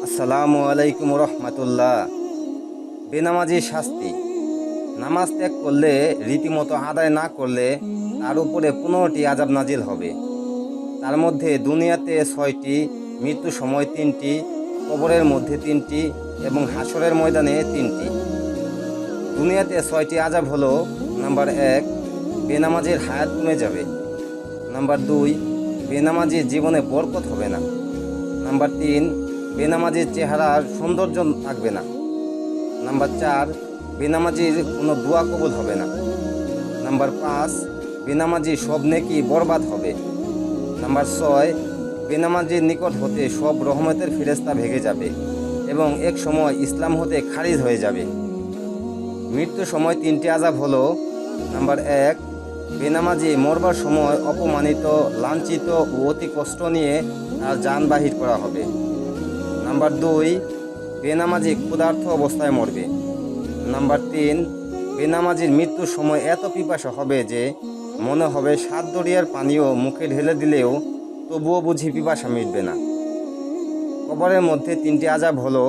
আসসালামু আলাইকুম রহমতুল্লাহ। বেনামাজি শাস্তি। নামাজ ত্যাগ করলে, রীতিমতো আদায় না করলে তার উপরে 15টি আযাব নাজিল হবে। তার মধ্যে দুনিয়াতে 6টি, মৃত্যু সময় 3টি, কবরের মধ্যে 3টি এবং হাসরের ময়দানে 3টি। দুনিয়াতে 6টি আযাব হলো: নাম্বার 1, বেনামাজির হায়াত কমে যাবে। নাম্বার 2, বেনামাজির জীবনে বরকত হবে না। নাম্বার 3, বেনামাজির চেহারার সৌন্দর্য থাকবে না। নাম্বার 4, বেনামাজির কোনো দোয়া কবুল হবে না। নাম্বার 5, বেনামাজির সব নেকি বরবাদ হবে। নাম্বার 6, বেনামাজির নিকট হতে সব রহমতের ফেরেশতা ভেগে যাবে এবং এক সময় ইসলাম হতে খারিজ হয়ে যাবে। মৃত্যুর সময় 3টি আযাব হলো: নাম্বার 1, বেনামাজি মরবার সময় অপমানিত, লাঞ্ছিত ও অতি কষ্ট নিয়ে তার জান বাহির করা হবে। নাম্বার 2, বেনামাজি ক্ষুধার্ত অবস্থায় মরবে। নাম্বার 3, বেনামাজির মৃত্যুর সময় এত পিপাসা হবে যে মনে হবে 7 দরিয়ার পানিও মুখে ঢেলে দিলেও তবুও বুঝি পিপাসা মিটবে না। কবরের মধ্যে 3টি আযাব হলো: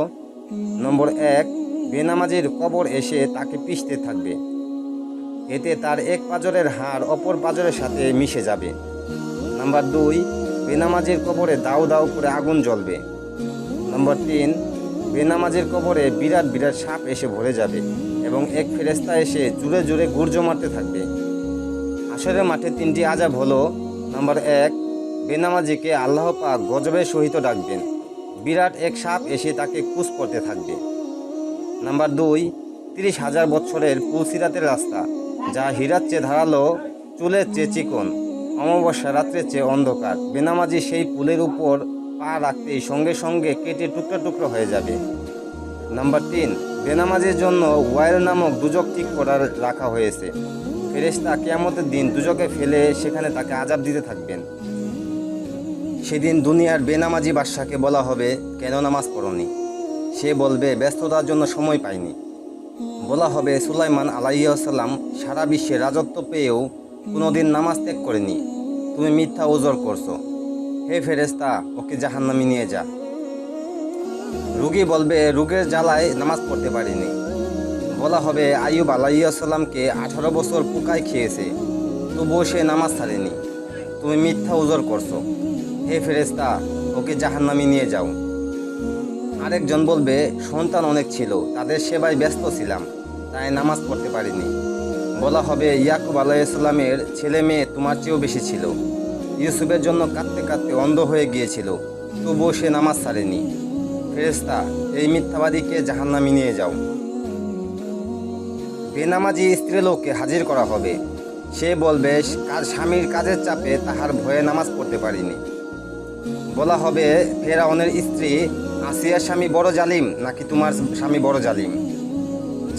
নম্বর 1, বেনামাজির কবর এসে তাকে পিষতে থাকবে। এতে তার এক পাঁজরের হাড় অপর পাঁজরের সাথে মিশে যাবে। নাম্বার 2, বেনামাজির কবরে দাউ দাউ করে আগুন জ্বলবে। নম্বর 3, বেনামাজির কবরে বিরাট বিরাট সাপ এসে ভরে যাবে এবং এক ফেরেশতা এসে জুড়ে জুড়ে গুর্জ মারতে থাকবে। হাসরের মাঠে 3টি আযাব হলো: নম্বর 1, বেনামাজিকে আল্লাহ পাক গজবের সহিত ডাকবেন। বিরাট এক সাপ এসে তাকে কুচ করতে থাকবে। নাম্বার 2, 30,000 বছরের পুলসিরাতের রাস্তা, যা হীরার চেয়ে ধারালো, চুলের চেয়ে চিকন, অমাবস্যা রাত্রের চেয়ে অন্ধকার। বেনামাজি সেই পুলের উপর পা রাখতেই সঙ্গে সঙ্গে কেটে টুকরো টুকরো হয়ে যাবে। নাম্বার 3, বেনামাজির জন্য ওয়াইল নামক দুজক ঠিক করার রাখা হয়েছে। ফেরেশতা কিয়ামতের দিন দুজকে ফেলে সেখানে তাকে আযাব দিতে থাকবেন। সেদিন দুনিয়ার বেনামাজি বাদশাকে বলা হবে, কেন নামাজ পড়নি? সে বলবে, ব্যস্ততার জন্য সময় পাইনি। বলা হবে, সুলাইমান আলাইহিস সালাম সারা বিশ্বে রাজত্ব পেয়েও কোনোদিন নামাজ ত্যাগ করেনি, তুমি মিথ্যা ওজর করছো। হে ফেরেশতা, ওকে জাহান্নামে নিয়ে যা। রোগী বলবে, রোগের জ্বালায় নামাজ পড়তে পারিনি। বলা হবে, আইয়ুব আলাইহিস সালামকে 18 বছর পোকায় খেয়েছে, তবুও সে নামাজ ছাড়েনি, তুমি মিথ্যা ওজর করছো। হে ফেরেশতা, ওকে জাহান্নামে নিয়ে যাও। আরেকজন বলবে, সন্তান অনেক ছিল, তাদের সেবায় ব্যস্ত ছিলাম, তাই নামাজ পড়তে পারিনি। বলা হবে, ইয়াকুব আলাইহিস সালামের ছেলে মেয়ে তোমার চেয়েও বেশি ছিল, ইউসুফের জন্য কাঁদতে কাঁদতে অন্ধ হয়ে গিয়েছিল, তবুও সে নামাজ ছাড়েনি। ফেরেশতা, এই মিথ্যাবাদীকে জাহান্নামে নিয়ে যাও। বেনামাজি স্ত্রীলোককে হাজির করা হবে। সে বলবে, স্বামীর কাজের চাপে তাহার ভয়ে নামাজ পড়তে পারিনি। বলা হবে, ফেরাউনের স্ত্রী, আসিয়ার স্বামী বড় জালিম নাকি তোমার স্বামী বড় জালিম?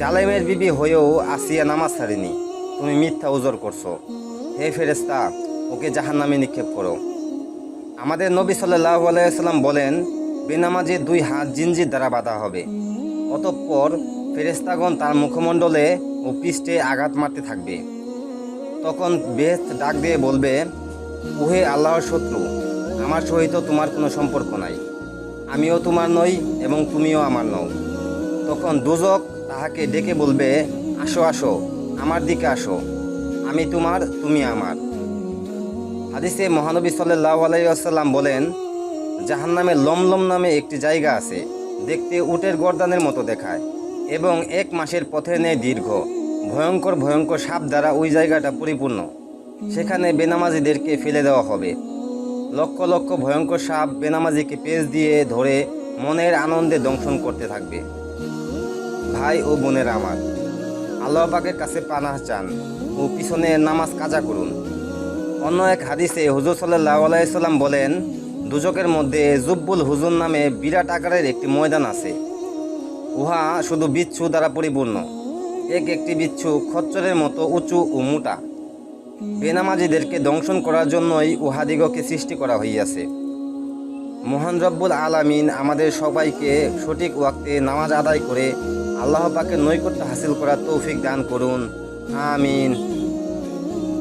জালেমের বিবি হয়েও আসিয়া নামাজ ছাড়েনি, তুমি মিথ্যা ওজর করছো। হে ফেরেশতা, ওকে জাহান্নামে নিক্ষেপ করো। আমাদের নবী সাল্লাল্লাহু আলাইহি ওয়াসাল্লাম বলেন, বেনামাজির 2 হাত জিনজির দ্বারা বাঁধা হবে। অতঃপর ফেরেশতাগণ তার মুখমণ্ডলে ও পৃষ্ঠে আঘাত মারতে থাকবে। তখন বেহেশত ডাক দিয়ে বলবে, ওহে আল্লাহর শত্রু, আমার সহিত তোমার কোনো সম্পর্ক নাই, আমিও তোমার নই এবং তুমিও আমার নও। তখন দোজখ তাহাকে ডেকে বলবে, আসো আসো, আমার দিকে আসো, আমি তোমার, তুমি আমার। হাদিসে মহানবী সাল্লাল্লাহু আলাইহি ওয়াসাল্লাম বলেন, জাহান্নামে লমলম নামে একটি জায়গা আছে, দেখতে উটের গর্দানের মতো দেখায় এবং 1 মাসের পথের ন্যায় দীর্ঘ। ভয়ঙ্কর ভয়ঙ্কর সাপ দ্বারা ওই জায়গাটা পরিপূর্ণ। সেখানে বেনামাজিদেরকে ফেলে দেওয়া হবে। লক্ষ লক্ষ ভয়ঙ্কর সাপ বেনামাজিকে পেঁচ দিয়ে ধরে মনের আনন্দে দংশন করতে থাকবে। ভাই ও বোনেরা আমার, আল্লাহ পাকের কাছে পানাহ চান ও পিছনে নামাজ কাজা করুন। অন্য এক হাদিসে হুজুর সাল্লাল্লাহু আলাইহি সাল্লাম বলেন, দুজকের মধ্যে জুব্বুল হুজুন নামে বিরাট আকারের একটি ময়দান আছে। উহা শুধু বিচ্ছু দ্বারা পরিপূর্ণ। একটি বিচ্ছু খচ্চরের মতো উঁচু ও মোটা। বেনামাজিদেরকে দংশন করার জন্যই উহাদিগকে সৃষ্টি করা হইয়াছে। মহান রব্বুল আলামিন আমাদের সবাইকে সঠিক ওয়াক্তে নামাজ আদায় করে আল্লাহ পাকের নৈকট্য হাসিল করার তৌফিক দান করুন। আমিন।